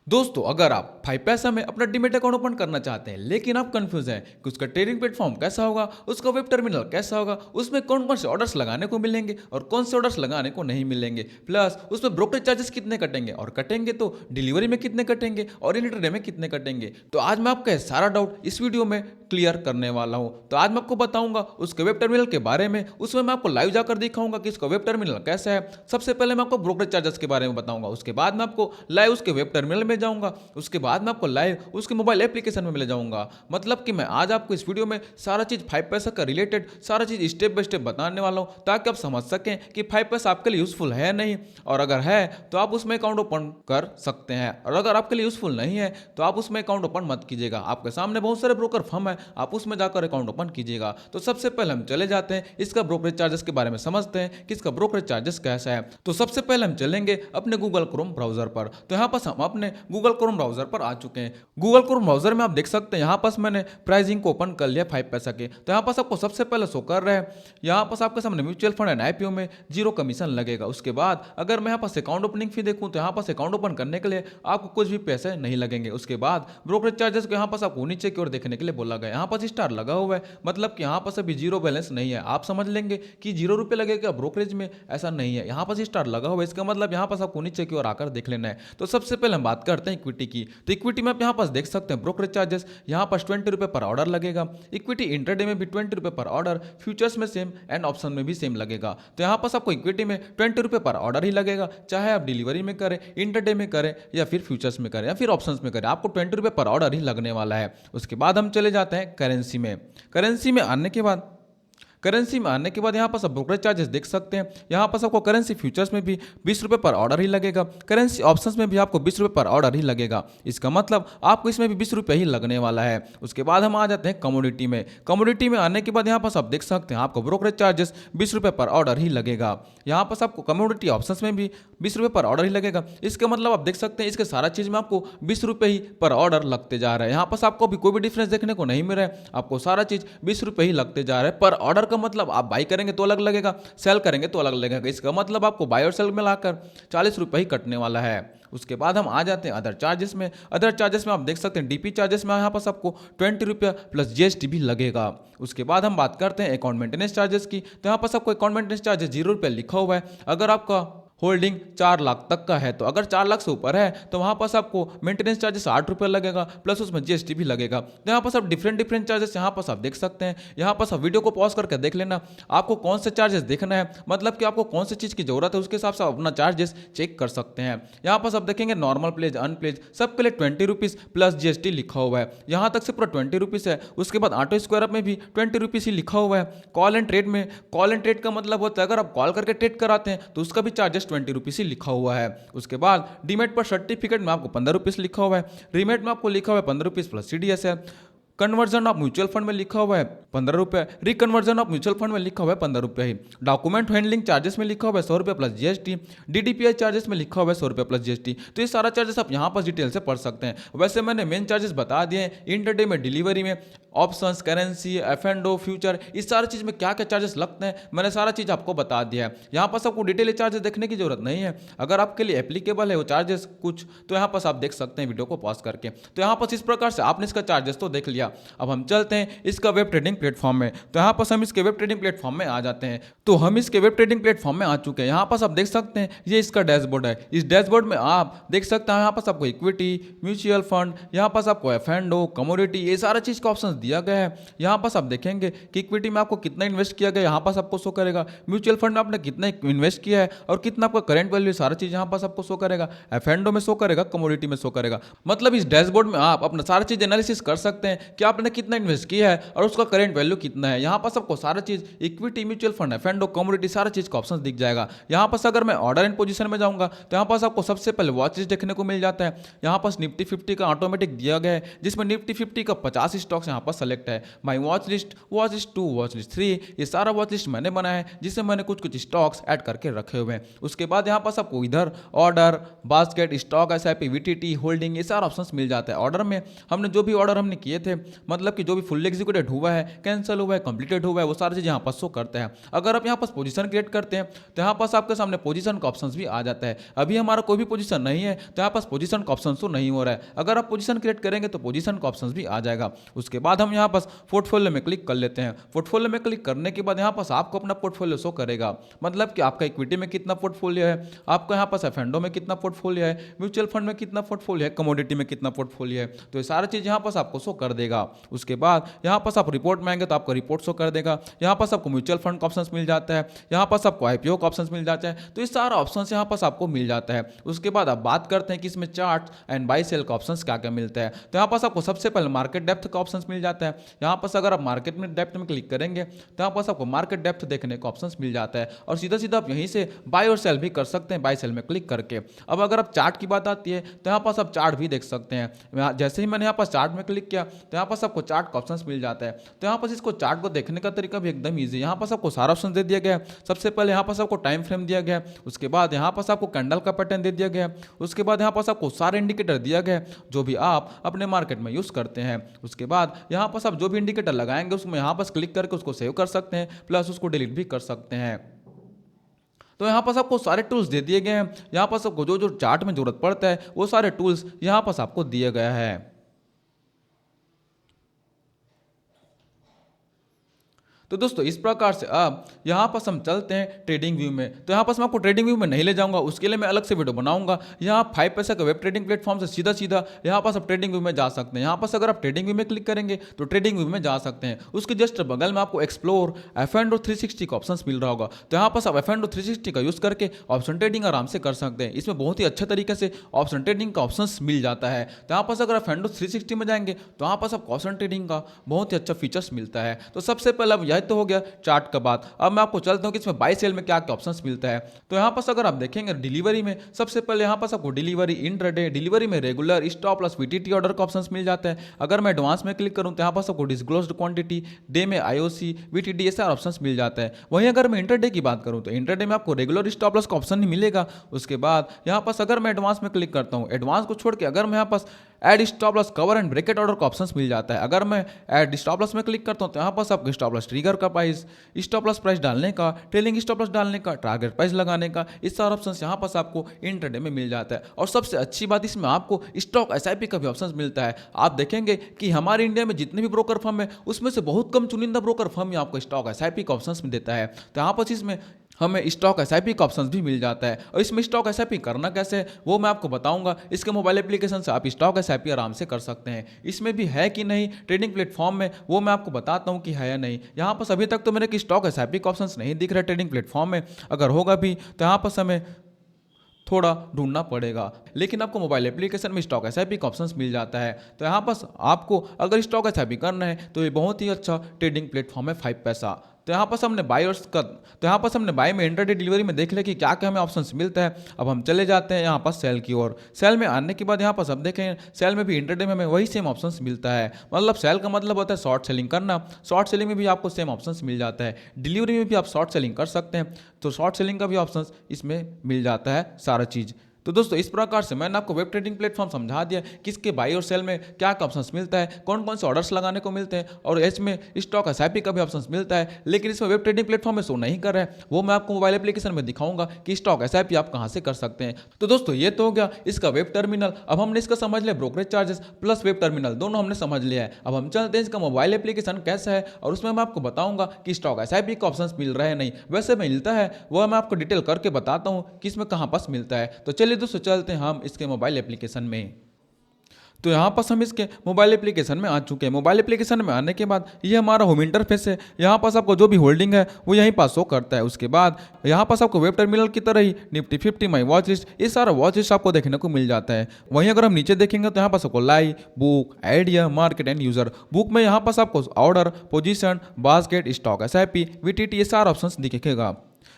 दोस्तों, अगर आप 5पैसा में अपना डीमैट अकाउंट ओपन करना चाहते हैं लेकिन आप कंफ्यूज हैं कि उसका ट्रेडिंग प्लेटफॉर्म कैसा होगा, उसका वेब टर्मिनल कैसा होगा, उसमें कौन कौन से ऑर्डर्स लगाने को मिलेंगे और कौन से ऑर्डर्स लगाने को नहीं मिलेंगे, प्लस उसमें ब्रोकरेज चार्जेस कितने कटेंगे और कटेंगे तो डिलीवरी में कितने कटेंगे और इंटरडे में कितने कटेंगे, तो आज मैं आपका सारा डाउट इस वीडियो में क्लियर करने वाला हूं। तो आज मैं आपको बताऊंगा उसके वेब टर्मिनल के बारे में, उसमें मैं आपको लाइव जाकर दिखाऊंगा कि इसका वेब टर्मिनल कैसा है। सबसे पहले मैं आपको ब्रोकरेज चार्जेस के बारे में बताऊंगा, उसके बाद मैं आपको लाइव उसके वेब टर्मिनल में जाऊंगा, उसके बाद मैं आपको लाइव उसके मोबाइल एप्लीकेशन में मिल जाऊंगा। मतलब कि मैं आज आपको इस वीडियो में सारा चीज 5पैसा का रिलेटेड सारा चीज स्टेप बाय स्टेप बताने वाला हूं, ताकि आप समझ सकें कि 5पैसा आपके लिए यूजफुल है नहीं, और अगर है तो आप उसमें अकाउंट ओपन कर सकते हैं, और अगर आपके लिए यूजफुल नहीं है तो आप उसमें अकाउंट ओपन मत कीजिएगा। आपके सामने बहुत सारे ब्रोकर फर्म है, आप उसमें जाकर अकाउंट ओपन कीजिएगा। तो सबसे पहले हम चले जाते हैं इसका ब्रोकरेज चार्जेस के बारे में समझते हैं कि इसका ब्रोकरेज चार्जेस कैसा है। तो सबसे पहले हम चलेंगे अपने गूगल क्रोम ब्राउजर पर। तो यहाँ पर हम अपने गूगल क्रोम ब्राउजर पर आ चुके हैं। गूगल क्रोम ब्राउजर में आप देख सकते हैं यहाँ पर मैंने प्राइसिंग को ओपन कर लिया 5पैसा के। तो यहाँ पर आपको सबसे पहले शो कर रहा है, यहाँ पर आपके सामने म्यूचुअल फंड एंड आईपीओ में 0 कमीशन लगेगा। उसके बाद अगर मैं यहाँ पर अकाउंट ओपनिंग फी देखूँ तो यहाँ पर अकाउंट ओपन करने के लिए आपको कुछ भी पैसे नहीं लगेंगे। उसके बाद ब्रोकरेज चार्जेस को यहाँ पर आपको नीचे की ओर देखने के लिए बोला गया, यहाँ पर स्टार लगा हुआ है, मतलब कि यहाँ पर अभी 0 बैलेंस नहीं है। आप समझ लेंगे कि 0 रुपये लगेगा ब्रोकरेज में, ऐसा नहीं है। यहाँ पर स्टार लगा हुआ है, इसका मतलब यहाँ पर आपको नीचे की ओर आकर देख लेना है। तो सबसे पहले हम बात करते हैं इक्विटी की। तो इक्विटी में आप यहाँ पर देख सकते हैं ब्रोकरेज चार्जेस यहाँ पर 20 रुपये पर ऑर्डर लगेगा। इक्विटी इंटरडे में भी 20 रुपये पर ऑर्डर, फ्यूचर्स में सेम एंड ऑप्शन में भी सेम लगेगा। तो यहाँ पर आपको इक्विटी में 20 रुपये पर ऑर्डर ही लगेगा, चाहे आप डिलीवरी में करें, इंटरडे में करें या फिर फ्यूचर्स में करें या फिर ऑप्शंस में करें, आपको 20 रुपये पर ऑर्डर ही लगने वाला है। उसके बाद हम चले जाते हैं करेंसी में। करेंसी में आने के बाद यहाँ पर सब ब्रोकरेज चार्जेस देख सकते हैं। यहाँ पर आपको करेंसी फ्यूचर्स में भी 20 रुपये पर ऑर्डर ही लगेगा, करेंसी ऑप्शंस में भी आपको 20 रुपये पर ऑर्डर ही लगेगा। इसका मतलब आपको इसमें भी 20 रुपये ही लगने वाला है। उसके बाद हम आ जाते हैं कमोडिटी में। कमोडिटी में आने के बाद यहाँ पर आप देख सकते हैं आपको ब्रोकरेज चार्जेस 20 रुपये पर ऑर्डर ही लगेगा। यहाँ पर आपको कमोडिटी ऑप्शंस में भी 20 रुपये पर ऑर्डर ही लगेगा। इसका मतलब आप देख सकते हैं इसके सारा चीज़ में आपको 20 रुपये ही पर ऑर्डर लगते जा रहे हैं। यहाँ पर आपको भी कोई भी डिफरेंस देखने को नहीं मिल रहा है, आपको सारा चीज़ 20 रुपये ही लगते जा रहे हैं पर ऑर्डर का। मतलब आप बाई करेंगे तो अलग लगेगा, सेल करेंगे तो अलग लगेगा। इसका मतलब आपको बाई और सेल मिलाकर 40 रुपये ही कटने वाला है। उसके बाद हम आ जाते हैं अदर चार्जेस में। अदर चार्जेस में आप देख सकते हैं डीपी चार्जेस में यहाँ पर आपको 20 रुपये प्लस जीएसटी भी लगेगा। उसके बाद हम बात करते हैं अकाउंट मेंटेनेंस चार्जेस की। तो यहाँ पर आपको अकाउंट मेंटेनेंस चार्जेस 0 रुपये लिखा हुआ है। अगर आपका होल्डिंग 4 लाख तक का है, तो अगर 4 लाख से ऊपर है तो वहाँ पर आपको मेंटेनेंस चार्जेस 8 रुपये लगेगा, प्लस उसमें जीएसटी भी लगेगा। तो यहाँ पर आप डिफरेंट चार्जेस यहाँ पर आप देख सकते हैं। यहाँ पर वीडियो को पॉज करके देख लेना, आपको कौन से चार्जेस देखना है, मतलब कि आपको कौन सी चीज़ की जरूरत है, उसके हिसाब से आप अपना चार्जेस चेक कर सकते हैं। यहाँ पर आप देखेंगे नॉर्मल प्लेज, अनप्लेज सबके लिए 20 रुपीज़ प्लस जीएसटी लिखा हुआ है। यहाँ तक से पूरा 20 रुपीज़ है। उसके बाद ऑटो स्क्वायर अप में भी 20 रुपीज़ ही लिखा हुआ है। कॉल एंड ट्रेड में, कॉल एंड ट्रेड का मतलब होता है अगर आप कॉल करके ट्रेड कराते हैं तो उसका भी चार्जेस 20 रुपीज़ ही लिखा हुआ है। उसके बाद डीमेट पर सर्टिफिकेट में आपको 15 रुपीज़ लिखा हुआ है। रीमेट में आपको लिखा हुआ है 15 रुपीज़ प्लस सीडीएस है। कन्वर्जन ऑफ म्यूचुअल फंड में लिखा हुआ है 15 रुपये। रिकन्वर्जन ऑफ म्यूचुअल फंड में लिखा हुआ है 15 रुपये ही। डॉक्यूमेंट हैंडलिंग चार्जेस में लिखा हुआ है 100 रुपये प्लस जीएसटी। डीडीपीआई चार्जेस में लिखा हुआ है 100 रुपये प्लस जीएसटी। तो ये सारा चार्जेस आप यहाँ पर डिटेल से पढ़ सकते हैं। वैसे मैंने मेन चार्जेस बता दिए हैं, इंटरडे में, डिलीवरी में, ऑप्शंस, करेंसी, एफ&ओ, फ्यूचर, इस सारी चीज़ में क्या क्या चार्जेस लगते हैं मैंने सारा चीज़ आपको बता दिया है। यहाँ पर आपको डिटेल चार्जेस देखने की जरूरत नहीं है। अगर आपके लिए एप्लीकेबल है वो चार्जेस कुछ, तो यहाँ पर आप देख सकते हैं वीडियो को पॉज करके। तो यहाँ पर इस प्रकार से आपने इसका चार्जेस तो देख लिया। अब हम चलते हैं इसका वेब ट्रेडिंग प्लेटफॉर्म में। तो यहाँ पर हम इसके वेब ट्रेडिंग प्लेटफॉर्म में आ जाते हैं। तो हम इसके वेब ट्रेडिंग प्लेटफॉर्म में आ चुके हैं। यहाँ पर आप देख सकते हैं ये इसका डैशबोर्ड है। इस डैशबोर्ड में आप देख सकते हैं यहाँ पर आपको इक्विटी, म्यूचुअल फंड, यहाँ पर आपको एफ&ओ, कमोडिटी, ये सारा चीज़ का ऑप्शन दिया गया है। यहाँ पर आप देखेंगे कि इक्विटी में आपको कितना इन्वेस्ट किया गया, यहाँ पर आपको शो करेगा। म्यूचुअल फंड में आपने कितना इन्वेस्ट किया है और कितना आपका करंट वैल्यू, सारा चीज़ यहाँ पर आपको शो करेगा। एफ&ओ में शो करेगा, कमोडिटी में शो करेगा। मतलब इस डैशबोर्ड में आप अपना सारा चीज़ एनालिसिस कर सकते हैं कि आपने कितना इन्वेस्ट किया है और उसका करंट वैल्यू कितना है। यहाँ पर आपको सारा चीज़ equity, mutual fund, F&O, commodity, सारा चीज़ का ऑप्शन दिख जाएगा। यहाँ पर अगर मैं ऑर्डर एंड पोजीशन में जाऊँगा तो यहाँ पर आपको सबसे पहले वॉचेस देखने को मिल जाता है। यहाँ पर निफ्टी 50 का ऑटोमेटिक दिया गया है, जिसमें निफ्टी 50 का 50 स्टॉक्स यहाँ पर पास सेलेक्ट है my watch list 2, watch list 3, ये सारा वॉच लिस्ट मैंने बनाया है जिससे मैंने कुछ स्टॉक्स ऐड करके रखे हुए हैं। उसके बाद यहाँ पास आपको इधर order, basket, stock, SIP, VTT, holding, ये सारा ऑप्शंस मिल जाता है। ऑर्डर में हमने जो भी ऑर्डर हमने किए थे, मतलब कि जो भी फुल एग्जीक्यूटेड हुआ है, कैंसिल हुआ है, कंप्लीटेड हुआ है, वो सारी चीज़ यहाँ पास शो करते हैं। अगर आप यहाँ पास पोजीशन क्रिएट करते हैं तो यहाँ पास आपके सामने पोजीशन का ऑप्शंस भी आ जाता है। अभी हमारा कोई भी पोजीशन नहीं है तो यहाँ पास पोजीशन का ऑप्शन शो नहीं हो रहा है। अगर आप पोजीशन क्रिएट करेंगे तो पोजीशन का ऑप्शंस भी आ जाएगा। उसके बाद हम यहाँ पास पोर्टफोलियो में क्लिक कर लेते हैं। पोर्टफोलियो में क्लिक करने के बाद यहाँ पास आपको अपना पोर्टफोलियो शो करेगा, मतलब कि आपका इक्विटी में कितना पोर्टफोलियो है, आपका यहाँ पास एफ&ओ में कितना पोर्टफोलियो है, म्यूचुअल फंड में कितना पोर्टफोलियो है, कमोडिटी में कितना पोर्टफोलियो है, तो ये सारी चीज़ यहाँ पास आपको शो कर देगा। उसके बाद यहाँ पास आप रिपोर्ट में आएंगे तो आपको रिपोर्ट शो कर देगा। यहाँ पास आपको म्यूचुअल फंड का ऑप्शन मिल जाता है, यहाँ पास आपको आईपीओ का ऑप्शन मिल जाता है, तो ये सारा ऑप्शन यहाँ पास आपको मिल जाता है। उसके बाद आप बात करते हैं कि इसमें चार्ट एंड बाई सेल का ऑप्शन क्या क्या मिलता है। तो यहाँ पास आपको सबसे पहले मार्केट डेप्थ का ऑप्शन मिल जाता है। यहाँ पास अगर आप मार्केट में डेप्थ में क्लिक करेंगे तो यहाँ पास आपको मार्केट डेप्थ देखने का ऑप्शन मिल जाता है और सीधा सीधा आप यहीं से बाय और सेल भी कर सकते हैं, बाय सेल में क्लिक करके। अब अगर आप चार्ट की बात आती है तो यहाँ पास आप चार्ट भी देख सकते हैं। जैसे ही मैंने यहाँ पास चार्ट में क्लिक किया तो यहाँ पास आपको चार्ट का ऑप्शन मिल जाता है। तो यहाँ पास इसको चार्ट को देखने का तरीका भी एकदम ईजी है। यहाँ पास आपको सारा ऑप्शन दे दिया गया है। सबसे पहले यहाँ पास आपको टाइम फ्रेम दिया गया है, उसके बाद यहाँ पास आपको कैंडल का पैटर्न दे दिया गया है, उसके बाद यहाँ पास आपको सारे इंडिकेटर दिया गया है जो भी आप अपने मार्केट में यूज करते हैं। उसके बाद यहाँ पास आप जो भी इंडिकेटर लगाएंगे उसमें यहाँ पास क्लिक करके उसको सेव कर सकते हैं, प्लस उसको डिलीट भी कर सकते हैं। तो यहाँ पास आपको सारे टूल्स दे दिए गए हैं। यहाँ पास आपको जो जो चार्ट में जरूरत पड़ता है वो सारे टूल्स यहाँ पास आपको दिया गया है। तो दोस्तों इस प्रकार से अब यहाँ पास हम चलते हैं ट्रेडिंग व्यू में। तो यहाँ पास मैं आपको ट्रेडिंग व्यू में नहीं ले जाऊंगा, उसके लिए मैं अलग से वीडियो बनाऊंगा। यहाँ 5 पैसा का वेब ट्रेडिंग प्लेटफॉर्म से सीधा सीधा यहाँ पास आप ट्रेडिंग व्यू में जा सकते हैं। यहाँ पास अगर आप ट्रेडिंग व्यू में क्लिक करेंगे तो ट्रेडिंग व्यू में जा सकते हैं। उसके जस्ट बगल में आपको एक्सप्लोर एफ&ओ 360 का ऑप्शन मिल रहा होगा। तो यहाँ पास आप एफ&ओ 360 का यूज करके ऑप्शन ट्रेडिंग आराम से कर सकते हैं। इसमें बहुत ही अच्छे तरीके से ऑप्शन ट्रेडिंग का ऑप्शन मिल जाता है। तो यहाँ पास अगर एफ&ओ 360 में जाएंगे तो यहाँ पास आपको ऑप्शन ट्रेडिंग का बहुत ही अच्छा फीचर्स मिलता है। तो सबसे पहले अब यह तो हो गया चार्ट का बात। अब मैं आपको चलता हूं कि इसमें बाय सेल में क्या क्या ऑप्शंस मिलता है। तो यहां पास अगर आप देखेंगे डिलीवरी में, सबसे पहले यहां पास आपको डिलीवरी, इंट्राडे, डिलीवरी में regular, stop loss, VTT order का ऑप्शंस मिल जाता है। अगर मैं एडवांस में क्लिक करूं तो यहां पास आपको डिस्क्लोज्ड क्वांटिटी, डे में आईओसी, वीटीडी, ये सारे ऑप्शंस मिल जाता है। वहीं अगर मैं इंट्राडे की बात करूं तो इंट्राडे में आपको रेगुलर, स्टॉप लॉस का ऑप्शन नहीं मिलेगा। उसके बाद यहां पास अगर मैं एडवांस में क्लिक करता हूं, एडवांस को छोड़ के अगर मैं यहां पास add stop loss, cover and bracket order का ऑप्शंस मिल जाता है। अगर मैं ऐड स्टॉप लॉस में क्लिक करता हूं तो यहां पास आपको स्टॉप लॉस ट्रिगर का प्राइस, स्टॉप लॉस प्राइस डालने का, ट्रेलिंग स्टॉप लॉस डालने का, टारगेट प्राइस लगाने का, इस सारे ऑप्शंस यहां पास आपको इंट्राडे में मिल जाता है। और सबसे अच्छी बात इसमें आपको स्टॉक एसआईपी का भी ऑप्शन मिलता है। आप देखेंगे कि हमारे इंडिया में जितने भी ब्रोकर फर्म है उसमें से बहुत कम चुनिंदा ब्रोकर फर्म ही आपको स्टॉक एसआईपी का ऑप्शन देता है। तो यहाँ पर इसमें हमें स्टॉक एसआईपी का ऑप्शन भी मिल जाता है। और इसमें स्टॉक एसआईपी करना कैसे है वो मैं आपको बताऊंगा। इसके मोबाइल एप्लीकेशन से आप स्टॉक एसआईपी आराम से कर सकते हैं। इसमें भी है कि नहीं ट्रेडिंग प्लेटफॉर्म में वो मैं आपको बताता हूं कि है या नहीं। यहाँ पर अभी तक तो मेरे स्टॉक एसआईपी का ऑप्शन नहीं दिख रहा है ट्रेडिंग प्लेटफॉर्म में। अगर होगा भी तो यहाँ पर हमें थोड़ा ढूंढना पड़ेगा, लेकिन आपको मोबाइल एप्लीकेशन में स्टॉक एसआईपी का ऑप्शन मिल जाता है। तो यहाँ पास आपको अगर स्टॉक एसआईपी करना है तो ये बहुत ही अच्छा ट्रेडिंग प्लेटफॉर्म है 5 पैसा। तो यहाँ पर हमने बाय में इंट्राडे डिलीवरी में देख लिया कि क्या क्या हमें ऑप्शंस मिलता है। अब हम चले जाते हैं यहाँ पर सेल की ओर। सेल में आने के बाद यहाँ पर सब देखें, सेल में भी इंट्राडे में हमें वही सेम ऑप्शंस मिलता है। मतलब सेल का मतलब होता है शॉर्ट सेलिंग करना। शॉर्ट सेलिंग में भी आपको सेम ऑप्शंस मिल जाता है। डिलीवरी में भी आप शॉर्ट सेलिंग कर सकते हैं, तो शॉर्ट सेलिंग का भी ऑप्शंस इसमें मिल जाता है सारा चीज़। तो दोस्तों इस प्रकार से मैंने आपको वेब ट्रेडिंग प्लेटफॉर्म समझा दिया किसके बाई और सेल में क्या क्या ऑप्शंस मिलता है, कौन कौन से ऑर्डर्स लगाने को मिलते हैं, और इसमें स्टॉक एसआईपी का भी ऑप्शंस मिलता है। लेकिन इसमें वेब ट्रेडिंग प्लेटफॉर्म में शो नहीं कर रहा है, वो मैं आपको मोबाइल एप्लीकेशन में दिखाऊंगा कि स्टॉक एसआईपी आप कहां से कर सकते हैं। तो दोस्तों ये तो हो गया इसका वेब टर्मिनल। अब हमने इसका समझ लिया brokerage charges plus web terminal दोनों हमने समझ लिया है। अब हम चलते हैं इसका मोबाइल एप्लीकेशन कैसा है और उसमें मैं आपको बताऊंगा कि स्टॉक एसआईपी का ऑप्शंस मिल रहा है नहीं। वैसे मिलता है वो मैं आपको डिटेल करके बताता हूँ कि इसमें कहाँ पास मिलता है। तो चलिए दोस्तों चलते हैं इसके मोबाइल एप्लीकेशन में। तो यहाँ पास हम इसके मोबाइल एप्लीकेशन में आ चुके हैं। मोबाइल एप्लीकेशन में आने के बाद ये हमारा होम इंटरफेस है। यहाँ पास आपको जो भी होल्डिंग है वो यहीं पास शो करता है। उसके बाद यहाँ पास आपको वेब टर्मिनल की तरह ही निफ्टी 50, माई वॉच लिस्ट, ये सारा वॉच लिस्ट आपको देखने को मिल जाता है। वहीं अगर हम नीचे देखेंगे तो यहाँ पास आपको live, book, idea, market and user. Book में यहाँ पास आपको order, position, basket, stock SIP, VTT, ये सारा ऑप्शन दिखेगा।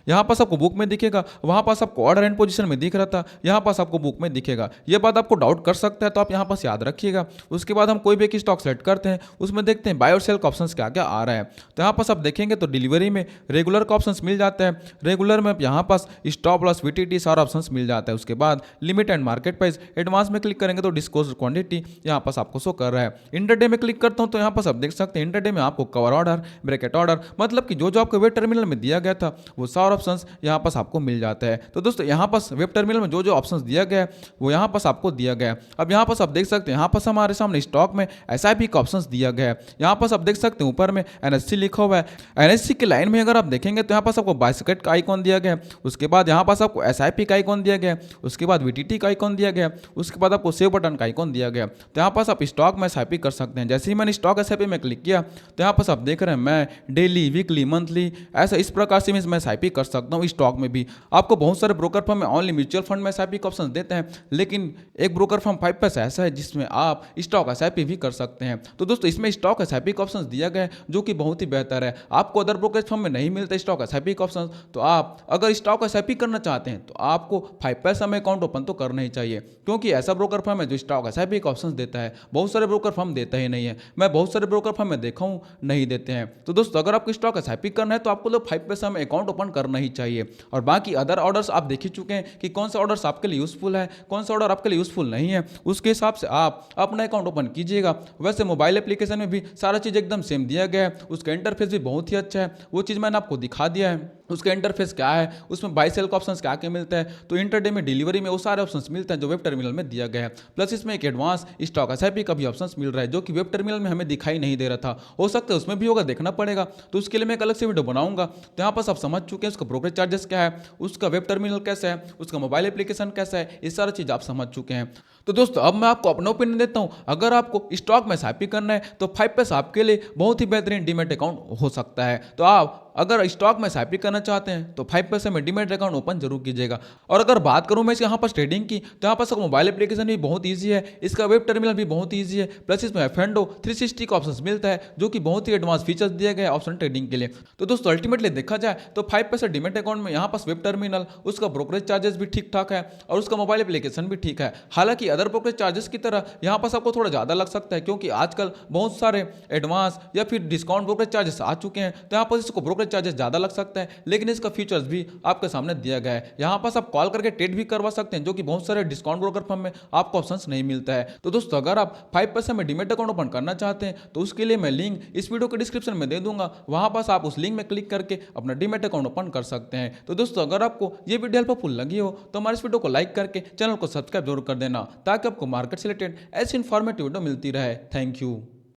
यहाँ पास आपको बुक में दिखेगा, वहाँ पास आपको ऑर्डर एंड पोजीशन में दिख रहा था, यहाँ पास आपको बुक में दिखेगा। ये बात आपको डाउट कर सकता है, तो आप यहाँ पास याद रखिएगा। उसके बाद हम कोई भी एक स्टॉक सेलेक्ट करते हैं, उसमें देखते हैं बाय और सेल का ऑप्शंस क्या क्या आ रहा है। तो यहाँ पास आप देखेंगे तो डिलीवरी में रेगुलर का ऑप्शंस मिल जाता है, रेगुलर में यहाँ पास स्टॉप लॉस वीटीटी सारा ऑप्शंस मिल जाता है। उसके बाद limit and market price, advance में क्लिक करेंगे तो डिस्क्लोज क्वांटिटी यहाँ पास आपको शो कर रहा है। इंटरडे में क्लिक करता हूँ तो यहाँ पास आप देख सकते हैं इंटरडे में आपको कवर ऑर्डर, ब्रैकेट ऑर्डर, मतलब कि जो आपको वेब टर्मिनल में दिया गया था वो सारा ऑप्शंस यहाँ पास आपको मिल जाता है। तो दोस्तों यहाँ पास वेब टर्मिनल में जो ऑप्शंस दिया गया है वो यहाँ पास आपको दिया गया है। अब यहाँ पास आप देख सकते हैं यहाँ पास हमारे सामने स्टॉक में एसआईपी का ऑप्शंस दिया गया है। यहाँ पास आप देख सकते हैं ऊपर में एनएससी लिखा हुआ है। एनएससी की लाइन में अगर आप देखेंगे तो यहाँ पास आपको बास्केट का आइकॉन दिया गया है, उसके बाद यहाँ पास आपको एसआईपी का आइकॉन दिया गया है, उसके बाद वीटीटी का आइकॉन दिया गया, उसके बाद आपको सेव बटन का आइकॉन दिया गया। तो यहाँ पास आप स्टॉक में एसआईपी कर सकते हैं। जैसे ही मैंने स्टॉक एसआईपी में क्लिक किया तो यहाँ पास आप देख रहे हैं मैं डेली, वीकली, मंथली ऐसा इस प्रकार से मैं एसआईपी कर सकता हूँ। स्टॉक में भी आपको बहुत सारे ब्रोकर फर्म में ओनली म्यूचुअल फंड में एसआईपी का ऑप्शन देते हैं, लेकिन एक ब्रोकर फर्म 5 पैसा ऐसा है जिसमें आप स्टॉक एसआईपी भी कर सकते हैं। तो दोस्तों इसमें स्टॉक एसआईपी का ऑप्शन दिया गया है जो कि बहुत ही बेहतर है। आपको अदर ब्रोकरेज फर्म में नहीं मिलता स्टॉक एसआईपी का ऑप्शन, तो आप अगर स्टॉक एसआईपी करना चाहते हैं तो आपको 5 पैसा में अकाउंट ओपन तो करना ही चाहिए, क्योंकि ऐसा ब्रोकर फर्म है जो स्टॉक एसआईपी का ऑप्शन देता है। बहुत सारे ब्रोकर फर्म देता ही नहीं है, मैं बहुत सारे ब्रोकर फर्म में देखा हूँ नहीं देते हैं। तो दोस्तों अगर आपको स्टॉक एसआईपी करना है तो आपको तो 5 पैसा में अकाउंट ओपन करना ही चाहिए। और बाकी अदर ऑर्डर्स आप देख ही चुके हैं कि कौन सा ऑर्डर्स आपके लिए यूजफुल है, कौन सा ऑर्डर आपके लिए यूजफुल नहीं है, उसके हिसाब से आप अपना अकाउंट ओपन कीजिएगा। वैसे मोबाइल एप्लीकेशन में भी सारा चीज़ एकदम सेम दिया गया है, उसका इंटरफेस भी बहुत ही अच्छा है, वो चीज़ मैंने आपको दिखा दिया है। उसका इंटरफेस क्या है, उसमें बाय सेल का ऑप्शंस क्या क्या मिलता है, तो इंटरडे में, डिलीवरी में वो सारे ऑप्शंस मिलते हैं जो वेब टर्मिनल में दिया गया है। प्लस इसमें एक एडवांस स्टॉक एसआईपी का भी ऑप्शंस मिल रहा है जो कि वेब टर्मिनल में हमें दिखाई नहीं दे रहा था। हो सकता है उसमें भी होगा, देखना पड़ेगा, तो उसके लिए मैं एक अलग से वीडियो बनाऊंगा। तो यहाँ पर आप समझ चुके हैं उसका ब्रोकरेज चार्जेस क्या है, उसका वेब टर्मिनल कैसा है, उसका मोबाइल एप्लीकेशन कैसा है, ये सारी चीज़ आप समझ चुके हैं। तो दोस्तों अब मैं आपको अपना ओपिनियन देता हूँ। अगर आपको स्टॉक में एसआईपी करना है तो 5 पैसा आपके लिए बहुत ही बेहतरीन डीमैट अकाउंट हो सकता है। तो आप अगर स्टॉक में एसआईपी करना चाहते हैं तो 5 पैसे में डीमैट अकाउंट ओपन जरूर कीजिएगा। और अगर बात करूं मैं यहाँ पर ट्रेडिंग की, तो यहाँ पर मोबाइल एप्लीकेशन भी बहुत ईजी है, इसका वेब टर्मिनल भी बहुत ईजी है, प्लस इसमें एफएनडो 360 का ऑप्शन मिलता है जो कि बहुत ही एडवांस फीचर्स दिए गए ऑप्शन ट्रेडिंग के लिए। तो दोस्तों अल्टीमेटली देखा जाए तो 5 पैसे डीमैट अकाउंट में यहाँ पास वेब टर्मिनल, उसका ब्रोकरेज चार्जेस भी ठीक ठाक है और उसका मोबाइल एप्लीकेशन भी ठीक है। हालांकि अदर ब्रोकरेज चार्जेस की तरह यहाँ पास आपको थोड़ा ज़्यादा लग सकता है, क्योंकि आजकल बहुत सारे एडवांस या फिर डिस्काउंट ब्रोकरेज चार्जेस आ चुके हैं, तो यहाँ पर इसको ब्रोकरेज चार्जेस ज़्यादा लग सकता है, लेकिन इसका फीचर्स भी आपके सामने दिया गया है। यहाँ पास आप कॉल करके ट्रेड भी करवा सकते हैं, जो कि बहुत सारे डिस्काउंट ब्रोकर फर्म में आपको ऑप्शंस नहीं मिलता है। तो दोस्तों अगर आप 5 पैसे में डीमैट अकाउंट ओपन करना चाहते हैं तो उसके लिए मैं लिंक इस वीडियो के डिस्क्रिप्शन में दे दूंगा, वहां पास आप उस लिंक में क्लिक करके अपना डीमैट अकाउंट ओपन कर सकते हैं। तो दोस्तों अगर आपको ये वीडियो हेल्पफुल लगी हो तो हमारे इस वीडियो को लाइक करके चैनल को सब्सक्राइब जरूर कर देना, ताकि आपको मार्केट से रिलेटेड ऐसी इन्फॉर्मेटिव वीडियो मिलती रहे। Thank you.